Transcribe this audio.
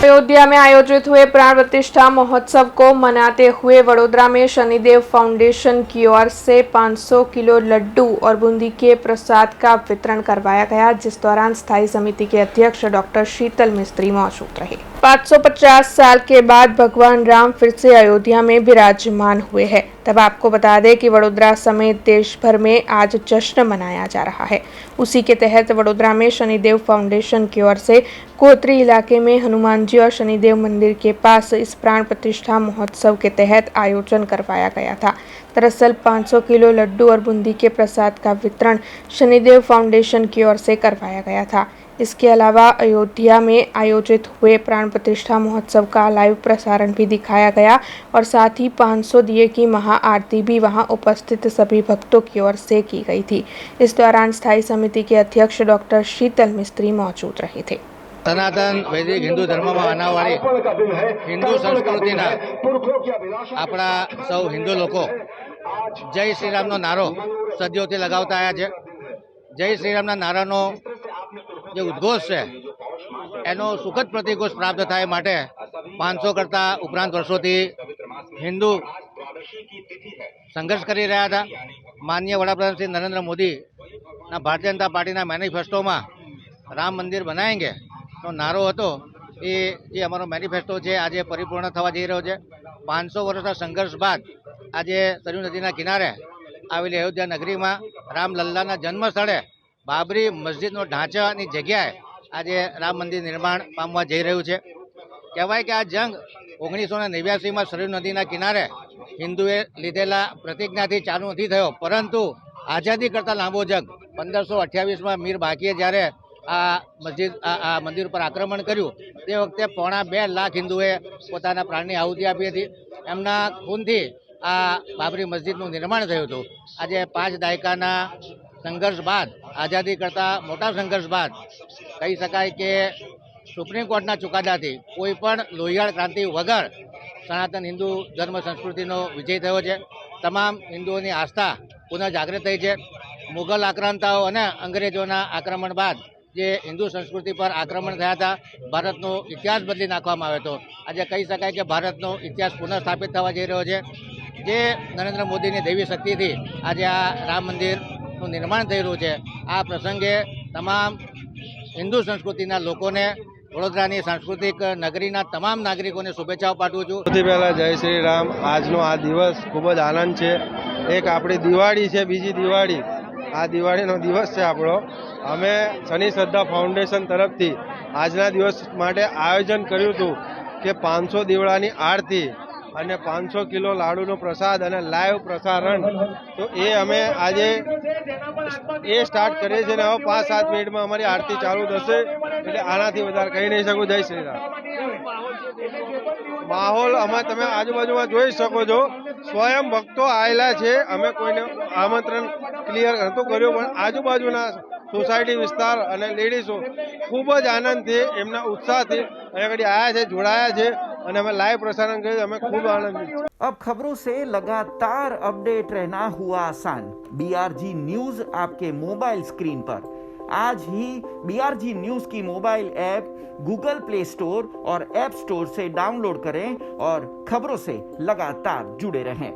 अयोध्या में आयोजित हुए प्राण प्रतिष्ठा महोत्सव को मनाते हुए वडोदरा में शनिदेव फाउंडेशन की ओर से 500 किलो लड्डू और बूंदी के प्रसाद का वितरण करवाया गया, जिस दौरान स्थायी समिति के अध्यक्ष डॉक्टर शीतल मिस्त्री मौजूद रहे। 550 साल के बाद भगवान राम फिर से अयोध्या में विराजमान हुए हैं। तब आपको बता दें कि वडोदरा समेत देश भर में आज जश्न मनाया जा रहा है। उसी के तहत वडोदरा में शनिदेव फाउंडेशन की ओर से कोतरी इलाके में हनुमान जी और शनिदेव मंदिर के पास इस प्राण प्रतिष्ठा महोत्सव के तहत आयोजन करवाया गया था। दरअसल 500 किलो लड्डू और बूंदी के प्रसाद का वितरण शनिदेव फाउंडेशन की ओर से करवाया गया था। इसके अलावा अयोध्या में आयोजित हुए प्राण प्रतिष्ठा महोत्सव का लाइव प्रसारण भी दिखाया गया और साथ ही 500 दिए की महाआरती भी वहां उपस्थित सभी भक्तों की ओर से की गई थी। इस दौरान स्थायी समिति के अध्यक्ष डॉक्टर शीतल मिस्त्री मौजूद रहे थे। सनातन वैदिक हिंदू धर्म में आनावाड़ी हिंदू संस्कृति अपना सौ हिंदू लोग जय श्री राम नारो सदियों लगावता आया है। जय श्री राम नारानो जो उद्घोष है एनो सुखद प्रतिघोष प्राप्त थाय माटे 500 करता उपरांत वर्षोथी हिंदू संघर्ष करी रह्या था। माननीय वडाप्रधान श्री नरेंद्र मोदी ना भारतीय जनता पार्टी मैनिफेस्टो में राम मंदिर बनाएंगे तो नारो हतो ए जे अमारो मैनिफेस्टो है आज परिपूर्ण थवा जई रह्यो छे। 500 वर्षना संघर्ष बाद आज सरयू नदीना किनारे आवेली अयोध्या नगरी में रामलल्लाना जन्म स्थले बाबरी मस्जिदनो ढांचानी जग्याए आज राम मंदिर निर्माण पामवा जई रह्युं छे। कहेवाय कि आ जंग 1989 में सरयू नदीना किनारे हिंदुए लीधेला प्रतिज्ञाथी चालू नहीं थयो, परंतु आजादी करता लांबो जंग 1528 में मीर बाकीए ज्यारे आ मंदिर पर आक्रमण कर्યું ते वखते 2.5 लाख हिंदुए पोताना प्राणनी आहुति आपी हती। एमना खूनथी आ बाबरी मस्जिदनुं निर्माण थयुं हतुं। आज 5 दायकाना संघर्ष बाद आजादी करता मोटा संघर्ष बाद कही शकाय कि सुप्रीम कोर्टना चुकादाथी कोईपण लोहियाळ क्रांति वगर सनातन हिंदू धर्म संस्कृतिनो विजय थयो छे। तमाम हिंदुओनी आस्था पुनः जागृत थई छे। मुगल आक्रांताओ अने अंग्रेजोना आक्रमण बाद जे हिंदू संस्कृति पर आक्रमण थया था, भारतनो इतिहास बदली नाखवामां आव्यो हतो। आज कही शकाय कि भारतनो इतिहास पुनः स्थापित थवा जई रह्यो छे। जे नरेंद्र मोदीनी दैवी शक्तिथी आज आ राम मंदिरनुं निर्माण थई रह्युं छे। आ प्रसंगे तमाम हिंदू संस्कृतिना लोकोने वडोदरानी सांस्कृतिक नगरीना तमाम नागरिकोने शुभेच्छाओ पाठवुं छुं। સૌથી પહેલા જય શ્રી રામ। આજનો આ દિવસ ખૂબ જ આનંદ છે। એક આપણી દિવાળી છે, બીજી દિવાળી આ દિવાળીનો દિવસ છે આપણો। અમે શનિ શ્રદ્ધા ફાઉન્ડેશન તરફથી આજના દિવસ માટે આયોજન કર્યું હતું કે 500 દીવડાની આરતી અને 500 કિલો લાડુનો પ્રસાદ અને લાઈવ પ્રસારણ, તો એ અમે આજે એ સ્ટાર્ટ કરીએ છીએ અને હવે 5-7 મિનિટમાં અમારી આરતી ચાલુ થશે, એટલે આનાથી વધારે કહી નહીં શકું। જય શ્રી રામ। માહોલ અમે તમે આજુબાજુમાં જોઈ શકો છો, સ્વયં ભક્તો આવેલા છે। અમે કોઈને આમંત્રણ ક્લિયર નહોતું કર્યું, પણ આજુબાજુના સોસાયટી વિસ્તાર અને લેડીઝો ખૂબ જ આનંદથી એમના ઉત્સાહથી અહીંયા આગળ આવ્યા છે, જોડાયા છે અને અમે લાઈવ પ્રસારણ કર્યું। અમે ખૂબ આનંદિત છીએ। अब खबरों से लगातार अपडेट रहना हुआ आसान। बीआरजी न्यूज आपके मोबाइल स्क्रीन पर। आज ही बीआरजी न्यूज की mobile app Google play store और ऐप स्टोर से डाउनलोड करें और खबरों से लगातार जुड़े रहें।